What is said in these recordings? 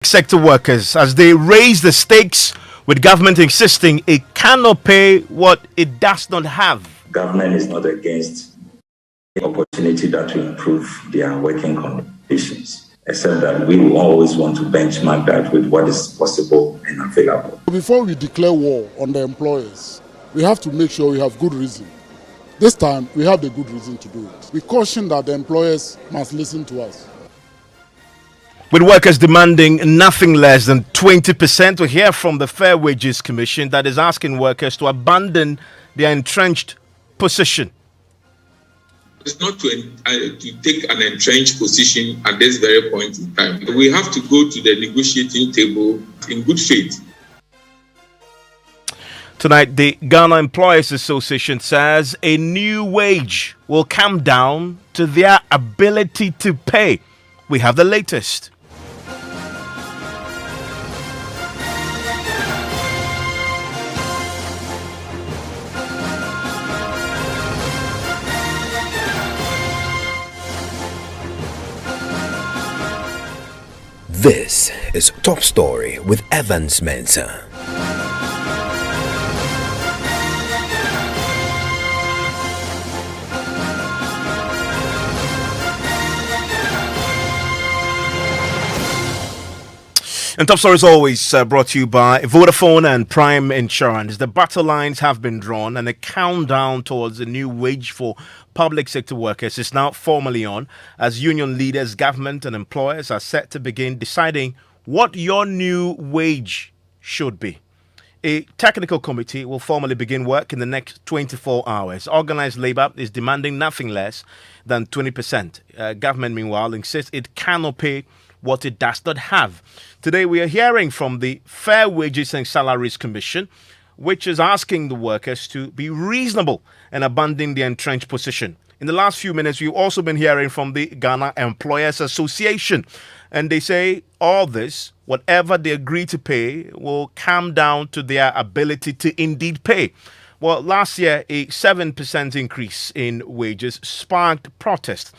Sector workers as they raise the stakes, with government insisting it cannot pay what it does not have. Government is not against the opportunity that will improve their working conditions, except that we will always want to benchmark that with what is possible and available. Before we declare war on the employers, we have to make sure we have good reason. This time, we have the good reason to do it. We caution that the employers must listen to us. With workers demanding nothing less than 20%, we hear from the Fair Wages Commission that is asking workers to abandon their entrenched position. It's not to take an entrenched position at this very point in time. We have to go to the negotiating table in good faith. Tonight, the Ghana Employers Association says a new wage will come down to their ability to pay. We have the latest. This is Top Story with Evans Mensah. And Top Story is always brought to you by Vodafone and Prime Insurance. The battle lines have been drawn and a countdown towards a new wage for public sector workers is now formally on, as union leaders, government and employers are set to begin deciding what your new wage should be. A technical committee will formally begin work in the next 24 hours. Organized labor is demanding nothing less than 20%. Government, meanwhile, insists it cannot pay what it does not have. Today, we are hearing from the Fair Wages and Salaries Commission, which is asking the workers to be reasonable and abandon their entrenched position. In the last few minutes, we've also been hearing from the Ghana Employers Association, and they say all this, whatever they agree to pay, will come down to their ability to indeed pay. Well, last year, a 7% increase in wages sparked protest.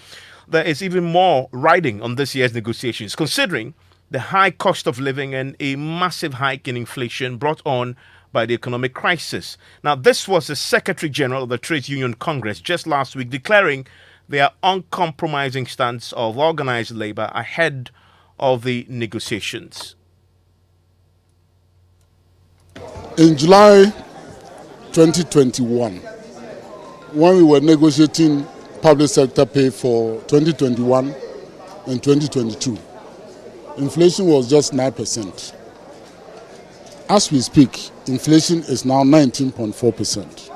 There is even more riding on this year's negotiations, considering the high cost of living and a massive hike in inflation brought on by the economic crisis. Now, this was the Secretary General of the Trades Union Congress just last week declaring their uncompromising stance of organized labor ahead of the negotiations. In July 2021, when we were negotiating public sector pay for 2021 and 2022, inflation was just 9%. As we speak, inflation is now 19.4%.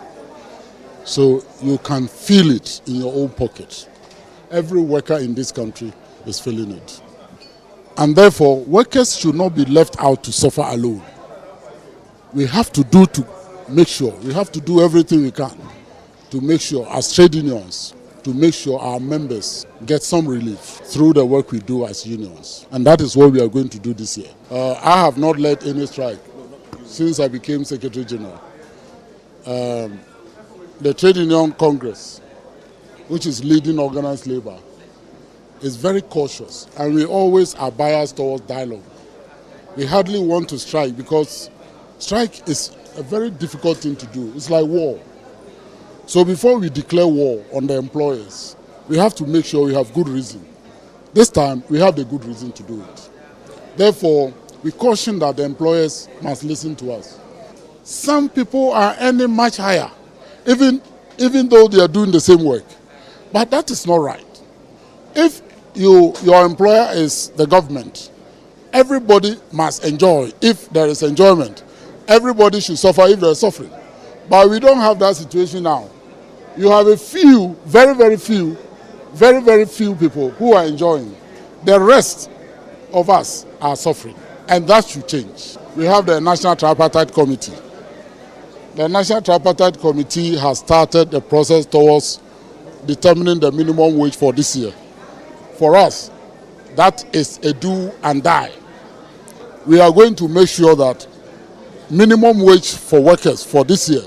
So you can feel it in your own pocket. Every worker in this country is feeling it. And therefore, workers should not be left out to suffer alone. We have to do everything we can to make sure, as trade unions, to make sure our members get some relief through the work we do as unions. And that is what we are going to do this year. I have not led any strike since I became Secretary General. The Trade Union Congress, which is leading organized labor, is very cautious, and we always are biased towards dialogue. We hardly want to strike because strike is a very difficult thing to do. It's like war. So before we declare war on the employers, we have to make sure we have good reason. This time, we have the good reason to do it. Therefore, we caution that the employers must listen to us. Some people are earning much higher, even though they are doing the same work. But that is not right. If your employer is the government, everybody must enjoy if there is enjoyment. Everybody should suffer if there is suffering. But we don't have that situation now. You have a few, very, very few people who are enjoying. The rest of us are suffering, and that should change. We have the National Tripartite Committee. The National Tripartite Committee has started the process towards determining the minimum wage for this year. For us, that is a do and die. We are going to make sure that minimum wage for workers for this year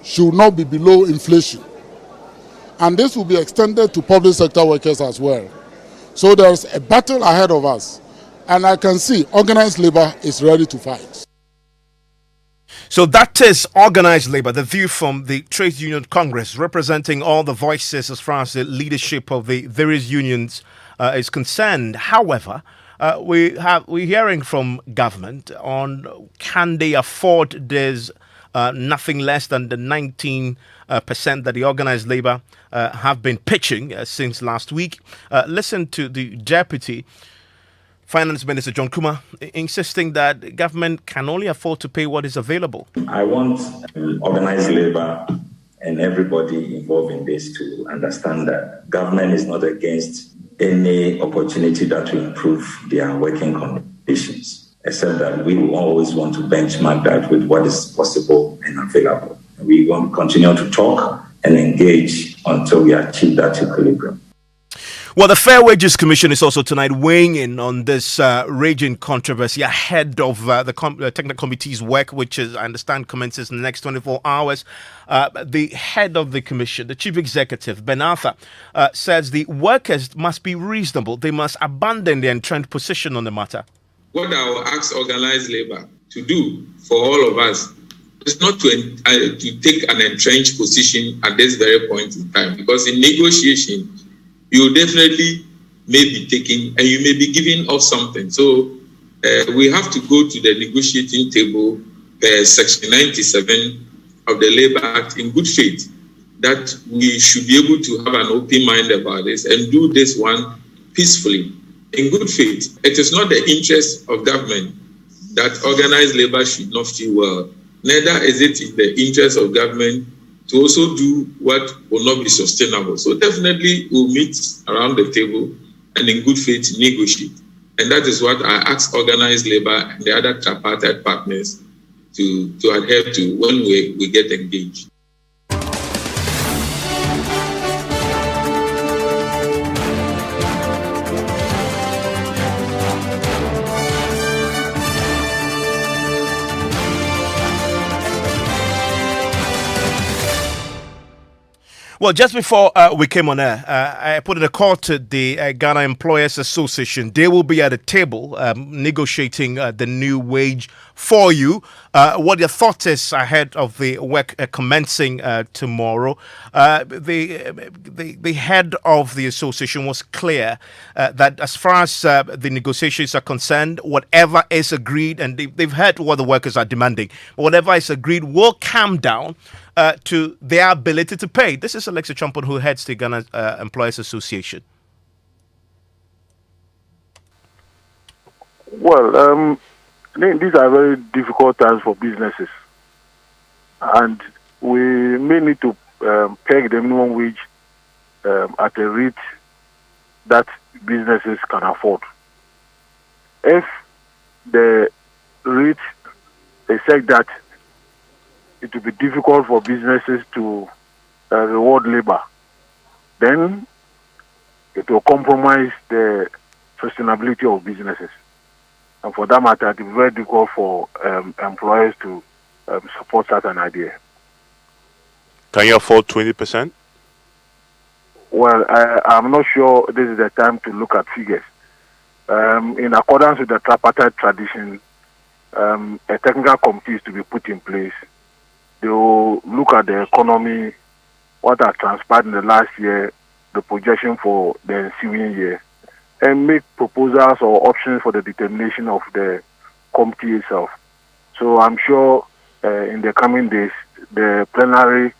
should not be below inflation. And this will be extended to public sector workers as well. So there's a battle ahead of us. And I can see organized labor is ready to fight. So that is organized labor, the view from the Trade Union Congress, representing all the voices as far as the leadership of the various unions is concerned. However, we're hearing from government on can they afford this nothing less than the 19% that the organized labor have been pitching since last week. Listen to the deputy Finance Minister John Kuma insisting that government can only afford to pay what is available. I want organized labor and everybody involved in this to understand that government is not against any opportunity that will improve their working conditions, except that we will always want to benchmark that with what is possible and available. We want to continue to talk and engage until we achieve that equilibrium. Well, the Fair Wages Commission is also tonight weighing in on this raging controversy ahead of the technical committee's work, which is, I understand, commences in the next 24 hours. The head of the commission, the chief executive, Ben Arthur, says the workers must be reasonable. They must abandon their entrenched position on the matter. What I will ask organized labor to do for all of us is not to take an entrenched position at this very point in time, because in negotiation, you definitely may be taking and you may be giving up something. So we have to go to the negotiating table, Section 97 of the Labour Act, in good faith, that we should be able to have an open mind about this and do this one peacefully, in good faith. It is not the interest of government that organized labor should not feel well. Neither is it in the interest of government to also do what will not be sustainable. So definitely we'll meet around the table and in good faith negotiate. And that is what I ask organized labor and the other tripartite partners to adhere to when we get engaged. Well, just before we came on air, I put in a call to the Ghana Employers Association. They will be at a table negotiating the new wage for you. What your thought is ahead of the work commencing tomorrow? The head of the association was clear that as far as the negotiations are concerned, whatever is agreed, and they've heard what the workers are demanding, whatever is agreed will come down to their ability to pay. This is Alexis Champon, who heads the Ghana Employers Association. Well, I think these are very difficult times for businesses, and we may need to peg the minimum wage at a rate that businesses can afford. If the rate is such that it will be difficult for businesses to reward labor, then it will compromise the sustainability of businesses. And for that matter, it will be very difficult for employers to support such an idea. Can you afford 20%? Well, I'm not sure this is the time to look at figures. In accordance with the tripartite tradition, a technical committee is to be put in place. They will look at the economy, what has transpired in the last year, the projection for the ensuing year, and make proposals or options for the determination of the committee itself. So I'm sure in the coming days, the plenary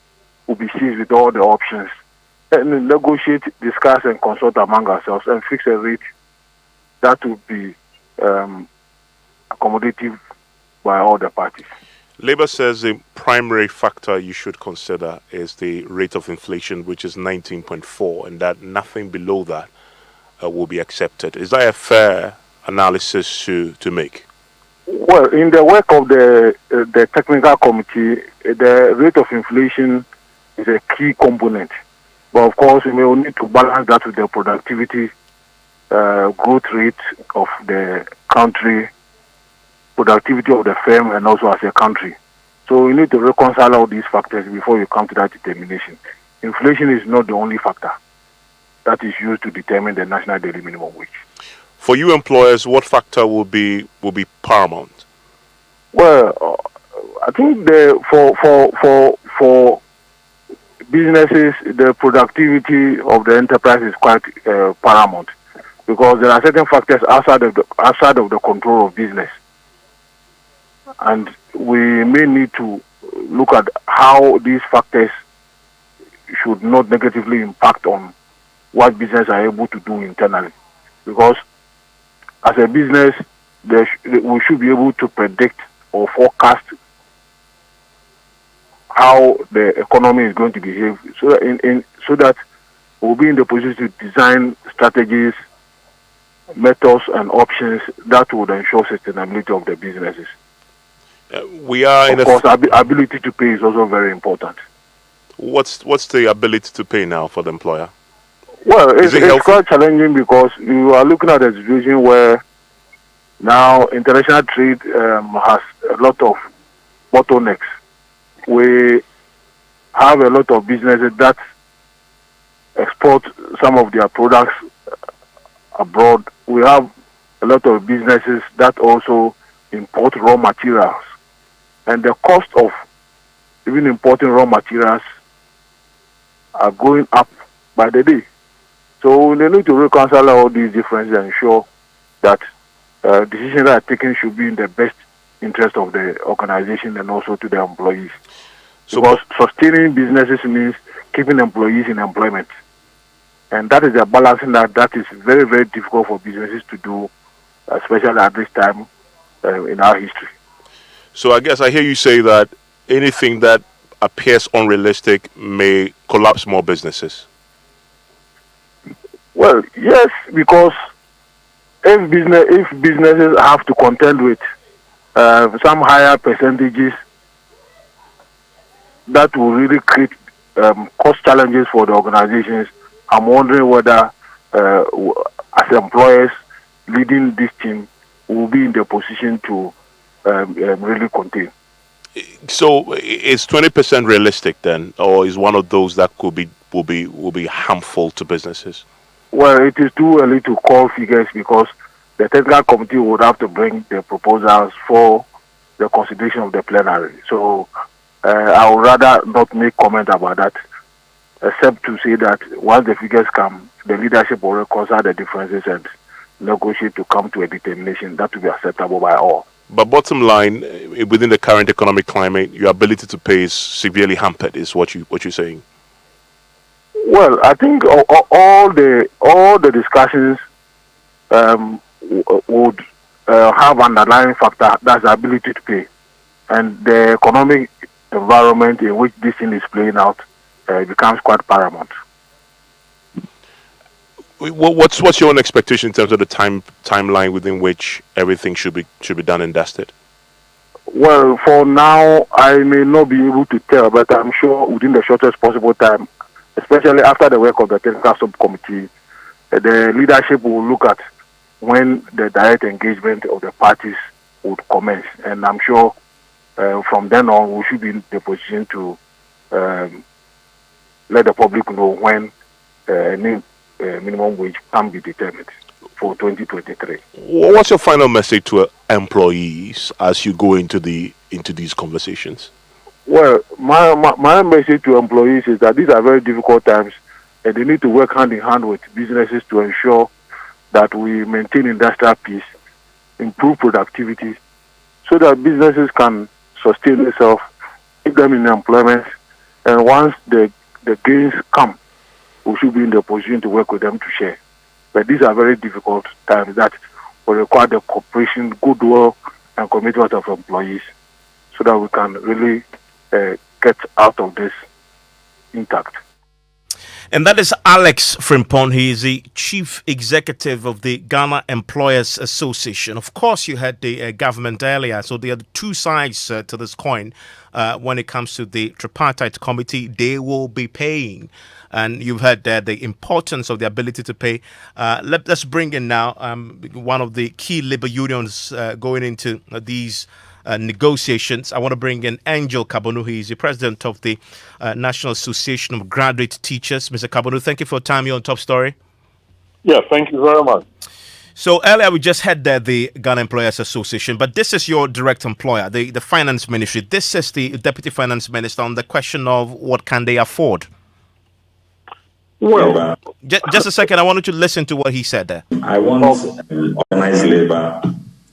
will be seized with all the options and negotiate, discuss, and consult among ourselves and fix a rate that will be accommodative by all the parties. Labour says the primary factor you should consider is the rate of inflation, which is 19.4, and that nothing below that will be accepted. Is that a fair analysis to make? Well, in the work of the technical committee, the rate of inflation is a key component. But of course, we will need to balance that with the productivity growth rate of the country, productivity of the firm, and also as a country. So we need to reconcile all these factors before you come to that determination. Inflation is not the only factor that is used to determine the national daily minimum wage. For you employers, what factor will be paramount? Well, I think for businesses, the productivity of the enterprise is quite paramount, because there are certain factors outside of the control of business, and we may need to look at how these factors should not negatively impact on what business are able to do internally, because as a business, we should be able to predict or forecast how the economy is going to behave, so that we'll be in the position to design strategies, methods, and options that would ensure sustainability of the businesses. We are of course, ability to pay is also very important. What's the ability to pay now for the employer? Well, it's quite challenging, because you are looking at a situation where now international trade has a lot of bottlenecks. We have a lot of businesses that export some of their products abroad. We have a lot of businesses that also import raw materials. And the cost of even importing raw materials are going up by the day. So they need to reconcile all these differences and ensure that decisions that are taken should be in the best interest of the organization and also to the employees. Because sustaining businesses means keeping employees in employment. And that is a balancing that is very, very difficult for businesses to do, especially at this time in our history. So I guess I hear you say that anything that appears unrealistic may collapse more businesses. Well, yes, because if businesses have to contend with some higher percentages, that will really create cost challenges for the organizations. I'm wondering whether, as employers leading this team, will be in the position to really contain. So, is 20% realistic then, or is one of those that will be harmful to businesses? Well, it is too early to call figures, because the technical committee would have to bring the proposals for the consideration of the plenary. So I would rather not make comment about that, except to say that once the figures come, the leadership will reconcile the differences and negotiate to come to a determination that will be acceptable by all. But bottom line, within the current economic climate, your ability to pay is severely hampered, is what you're saying? Well, I think all the discussions would have an underlying factor, that's the ability to pay, and the economic environment in which this thing is playing out becomes quite paramount. What's your own expectation in terms of the timeline within which everything should be done and dusted? Well, for now, I may not be able to tell, but I'm sure within the shortest possible time, especially after the work of the technical subcommittee, the leadership will look at when the direct engagement of the parties would commence. And I'm sure from then on, we should be in the position to let the public know when any minimum wage can be determined for 2023. What's your final message to employees as you go into these conversations? Well, my message to employees is that these are very difficult times, and they need to work hand in hand with businesses to ensure that we maintain industrial peace, improve productivity, so that businesses can sustain themselves, keep them in employment, and once the gains come, we should be in the position to work with them to share. But these are very difficult times that will require the cooperation, goodwill, and commitment of employees, so that we can really get out of this intact. And that is Alex Frimpong. He is the chief executive of the Ghana Employers Association. Of course, you had the government earlier, so there are two sides to this coin. When it comes to the tripartite committee, they will be paying. And you've heard the importance of the ability to pay. Let's bring in now one of the key labor unions going into these negotiations. I want to bring in Angel Kabonu. He is the president of the National Association of Graduate Teachers. Mr. Kabonu, thank you for your time here on Top Story. Yeah, thank you very much. So earlier we just had the Ghana Employers Association, but this is your direct employer, the finance ministry. This is the deputy finance minister on the question of what can they afford. Well, Just a second, I wanted to listen to what he said there. I want organized labor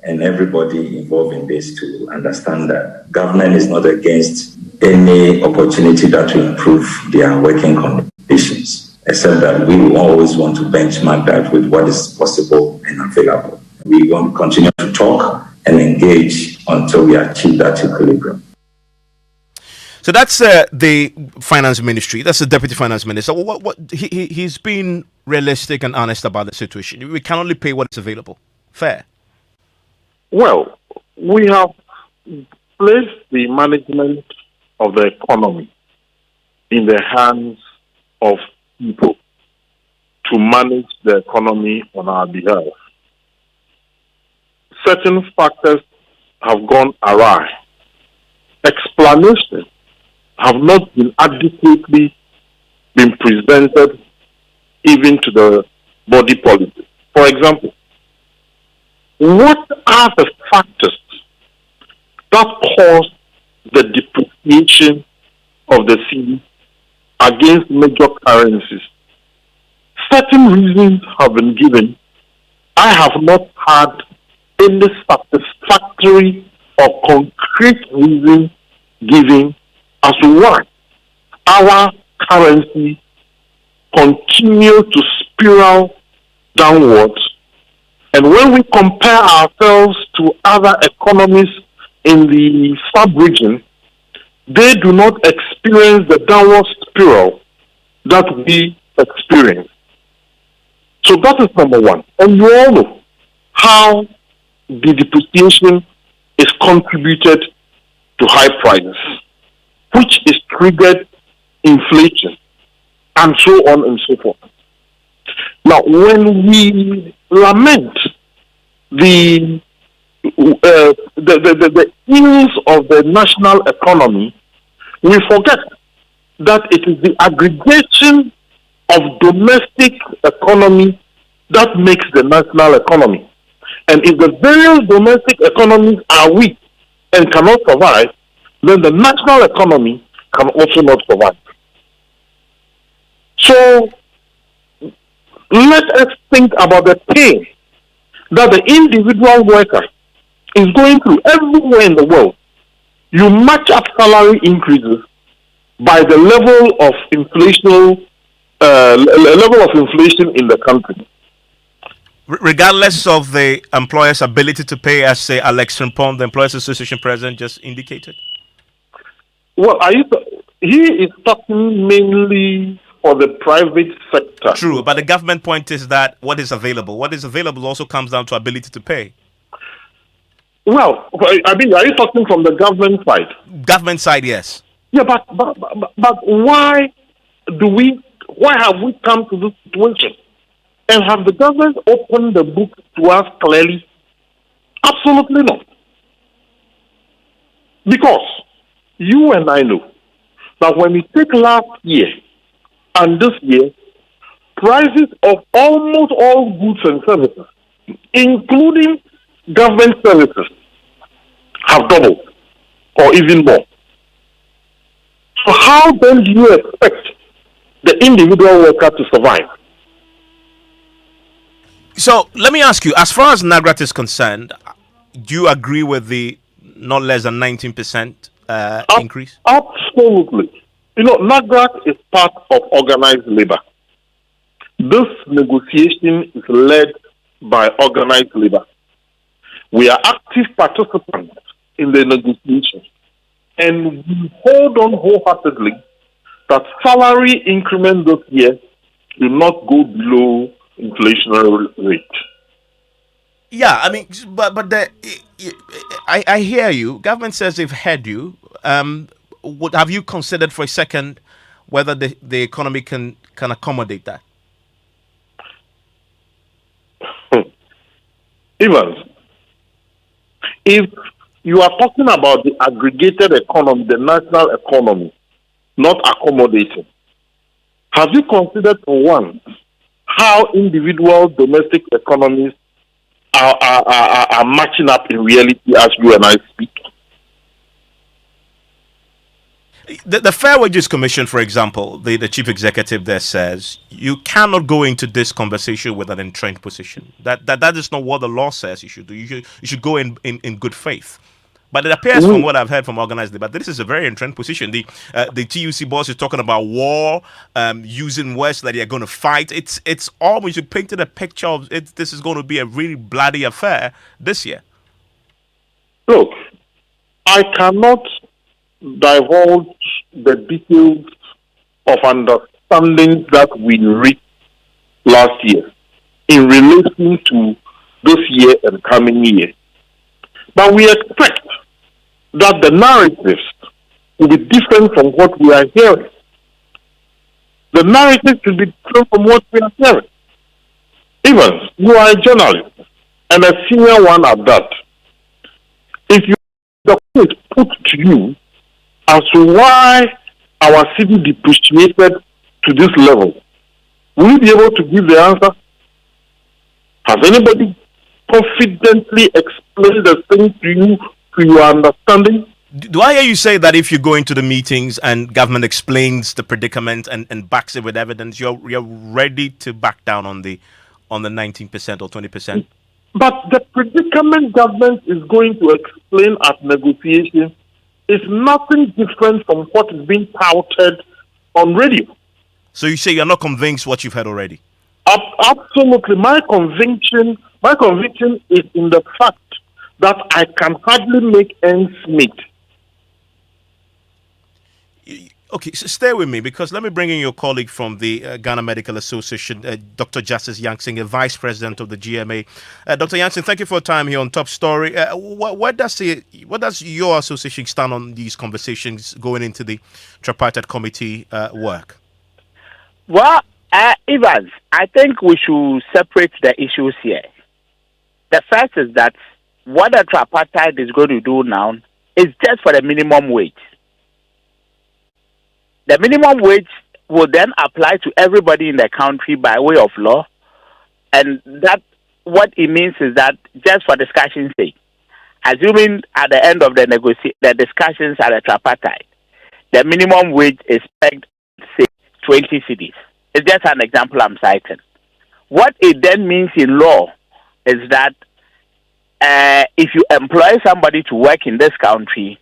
and everybody involved in this to understand that government is not against any opportunity that will improve their working conditions, except that we always want to benchmark that with what is possible and available. We want to continue to talk and engage until we achieve that equilibrium. So that's the finance ministry. That's the deputy finance minister. He's been realistic and honest about the situation. We can only pay what is available. Fair. well, we have placed the management of the economy in the hands of people to manage the economy on our behalf. Certain factors have gone awry. Explanations have not been adequately been presented even to the body policy. For example, what are the factors that caused the depreciation of the cedi against major currencies? Certain reasons have been given. I have not had any satisfactory or concrete reason given as to why our currency continue to spiral downwards. And when we compare ourselves to other economies in the sub-region, they do not experience the downward spiral that we experience. So that is number one. And you all know how the depreciation is contributed to high prices, which is triggered inflation, and so on and so forth. Now, when we lament the ills of the national economy, we forget that it is the aggregation of domestic economy that makes the national economy. And if the various domestic economies are weak and cannot survive, then the national economy can also not survive. So let us think about the pain that the individual worker is going through everywhere in the world. You match up salary increases by the level of inflation in the country. Regardless of the employer's ability to pay, as say Alex Rimpon, the Employers Association president, just indicated. Well, he is talking mainly for the private sector. True, but the government point is that what is available also comes down to ability to pay. Well, I mean, are you talking from the government side? Government side, yes. Yeah, but why have we come to this situation? And have the government opened the book to us clearly? Absolutely not. Because you and I know that when we take last year and this year, prices of almost all goods and services, including government services, have doubled or even more. So how then do you expect the individual worker to survive? So let me ask you, as far as NAGRAT is concerned, do you agree with the not less than 19% increase? Absolutely. You know, NAGRAT is part of organized labor. This negotiation is led by organized labor. We are active participants in the negotiation, and we hold on wholeheartedly that salary increment this year will not go below inflationary rate. Yeah, I mean, but I hear you. Government says they've heard you. Have you considered for a second whether the economy can accommodate that? Evans, if you are talking about the aggregated economy, the national economy, not accommodating, have you considered for one how individual domestic economies are matching up in reality as you and I speak. The Fair Wages Commission, for example, the chief executive there says you cannot go into this conversation with an entrenched position. That is not what the law says you should do. You should go in good faith. But it appears from what I've heard from organized labor, this is a very entrenched position. The TUC boss is talking about war, using words that they are going to fight. It's almost, you painted a picture of it. This is going to be a really bloody affair this year. Look, I cannot divulge the details of understanding that we reached last year in relation to this year and coming year. But we expect that the narratives will be different from what we are hearing. The narrative will be different from what we are hearing. Evans, you are a journalist and a senior one at that. If the question is put to you as to why our city depreciated to this level, will you be able to give the answer? Has anybody confidently explained the thing to you, to your understanding? Do I hear you say that if you go into the meetings and government explains the predicament and backs it with evidence, you're ready to back down on the 19% or 20%? But the predicament government is going to explain at negotiations is nothing different from what is being touted on radio. So you say you're not convinced what you've heard already? Absolutely. My conviction is in the fact that I can hardly make ends meet. Okay, so stay with me, because let me bring in your colleague from the Ghana Medical Association, Dr. Justice Yangsing, Vice President of the GMA. Dr. Yangsing, thank you for your time here on Top Story. What does your association stand on these conversations going into the tripartite committee work? Well, Evans, I think we should separate the issues here. The first is that what the tripartite is going to do now is just for the minimum wage. The minimum wage will then apply to everybody in the country by way of law, and that what it means is that just for discussion's sake, assuming at the end of the discussions at the tripartite, the minimum wage is pegged at, say, 20 cedis. It's just an example I'm citing. What it then means in law is that if you employ somebody to work in this country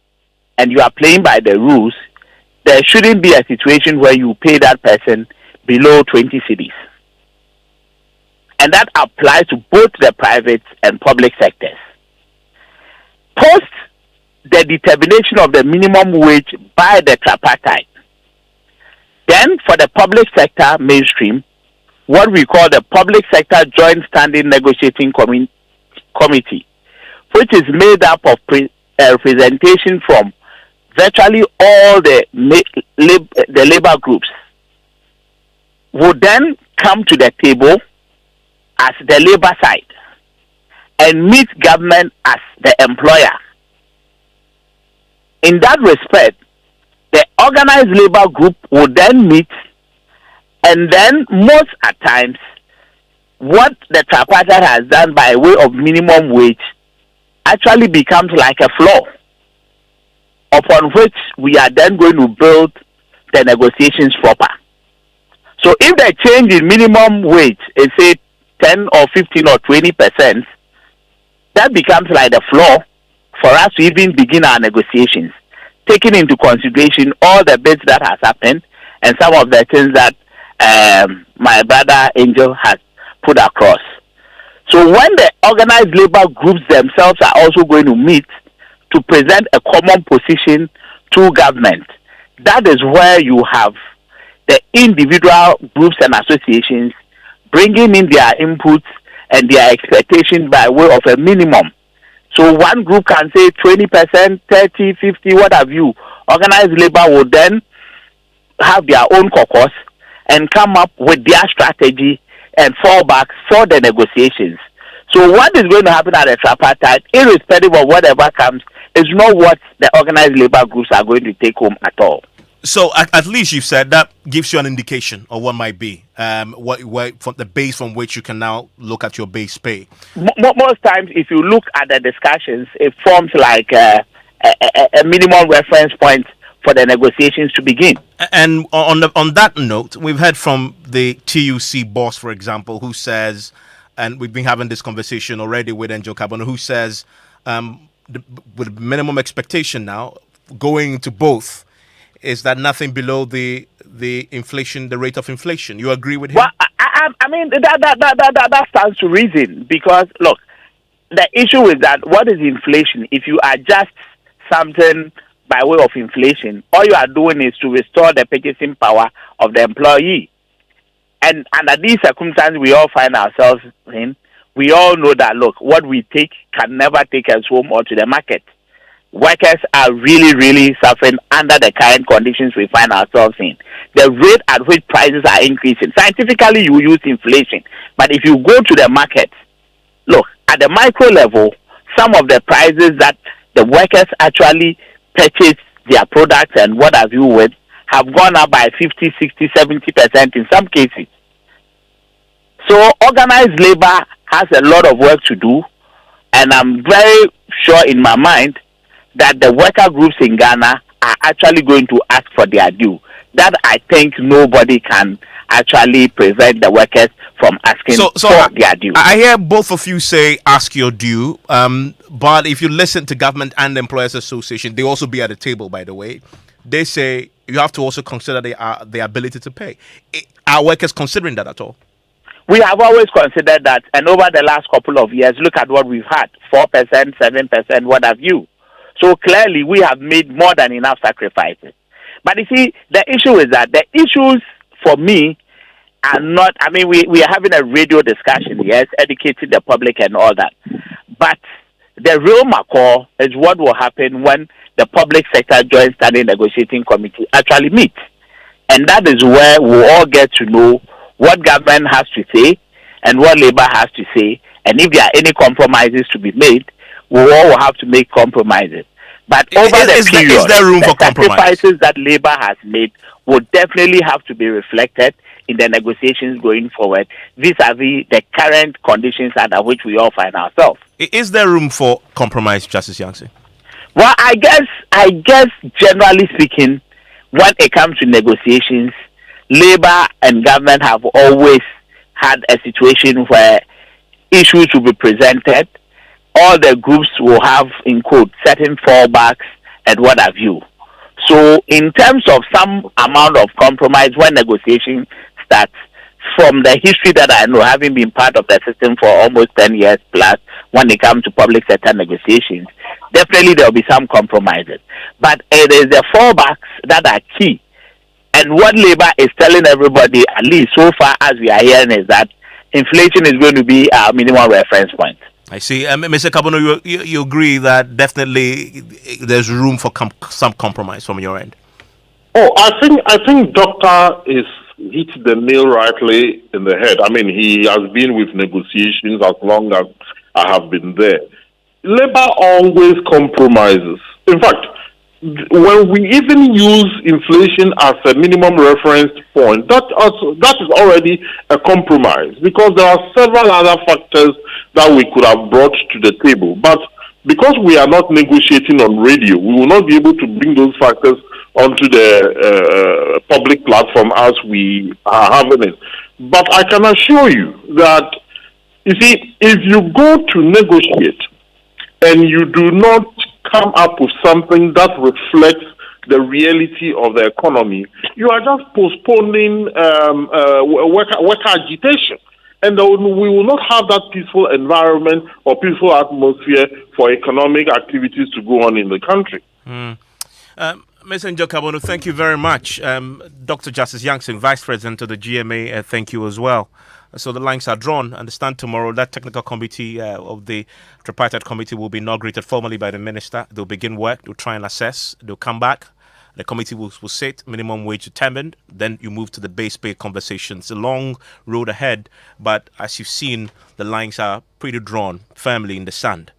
and you are playing by the rules, there shouldn't be a situation where you pay that person below 20 cedis. And that applies to both the private and public sectors. Post the determination of the minimum wage by the tripartite, then for the public sector mainstream, what we call the Public Sector Joint Standing Negotiating Committee, which is made up of representation from virtually all the labor groups, would then come to the table as the labor side and meet government as the employer. In that respect, the organized labor group would then meet, and then most at times, what the tripartite has done by way of minimum wage actually becomes like a flaw upon which we are then going to build the negotiations proper. So if the change in minimum wage is, say, 10 or 15 or 20%, that becomes like a flaw for us to even begin our negotiations, taking into consideration all the bits that has happened and some of the things that my brother Angel has put across. So when the organized labor groups themselves are also going to meet to present a common position to government, that is where you have the individual groups and associations bringing in their inputs and their expectations by way of a minimum. So one group can say 20%, 30, 50, what have you. Organized labor will then have their own caucus and come up with their strategy and fallback for the negotiations. So what is going to happen at the tripartite, irrespective of whatever comes, is not what the organized labor groups are going to take home at all. So at least you've said that gives you an indication of what might be from the base from which you can now look at your base pay. Most times, if you look at the discussions, it forms like a minimum reference point for the negotiations to begin. And on that note, we've heard from the TUC boss, for example, who says, and we've been having this conversation already with Angel Carbon, who says, with minimum expectation now, going into both, is that nothing below the inflation, the rate of inflation. You agree with him? Well, I mean that stands to reason, because look, the issue is that what is inflation? If you adjust something by way of inflation, all you are doing is to restore the purchasing power of the employee. And under these circumstances we all find ourselves in, we all know that, look, what we take can never take us home or to the market. Workers are really, really suffering under the current conditions we find ourselves in. The rate at which prices are increasing. Scientifically, you use inflation. But if you go to the market, look, at the micro level, some of the prices that the workers actually purchase their products and what have you with have gone up by 50, 60, 70% in some cases. So organized labor has a lot of work to do, and I'm very sure in my mind that the worker groups in Ghana are actually going to ask for their due. That I think nobody can actually prevent the workers from asking for their due. I hear both of you say ask your due, but if you listen to government and the Employers Association, they also be at the table, by the way. They say you have to also consider the ability to pay. Are workers considering that at all? We have always considered that, and over the last couple of years, look at what we've had, 4%, 7%, what have you. So clearly, we have made more than enough sacrifices. But you see, the issue is that the issues for me are not, I mean, we are having a radio discussion, yes, educating the public and all that. But the real macro is what will happen when the public sector joint standing negotiating committee actually meets. And that is where we'll all get to know what government has to say and what labor has to say. And if there are any compromises to be made, we all will have to make compromises. But over the period, is there room for compromise? Sacrifices that labor has made will definitely have to be reflected in the negotiations going forward, vis-a-vis the current conditions under which we all find ourselves. Is there room for compromise, Justice Yancey? Well, I guess generally speaking, when it comes to negotiations, labor and government have always had a situation where issues will be presented. All the groups will have, in quote, certain fallbacks and what have you. So in terms of some amount of compromise when negotiation starts, from the history that I know, having been part of the system for almost 10 years plus, when it comes to public sector negotiations, definitely there will be some compromises. But it is the fallbacks that are key. And what labor is telling everybody, at least so far as we are hearing, is that inflation is going to be our minimum reference point. I see. Mr. Kabono, you agree that definitely there's room for some compromise from your end? Oh, I think Doctor is hit the nail rightly in the head. I mean, he has been with negotiations as long as I have been there. Labor always compromises. In fact, when we even use inflation as a minimum reference point, that is already a compromise, because there are several other factors that we could have brought to the table. But because we are not negotiating on radio, we will not be able to bring those factors onto the public platform as we are having it. But I can assure you that, you see, if you go to negotiate and you do not come up with something that reflects the reality of the economy, you are just postponing worker agitation. And we will not have that peaceful environment or peaceful atmosphere for economic activities to go on in the country. Mr. Njokabono, thank you very much. Dr. Justice Yancey, Vice President of the GMA, thank you as well. So the lines are drawn. Understand tomorrow that technical committee of the tripartite committee will be inaugurated formally by the minister. They'll begin work. They'll try and assess. They'll come back. The committee will sit, minimum wage determined. Then you move to the base pay conversations. A long road ahead, but as you've seen, the lines are pretty drawn firmly in the sand.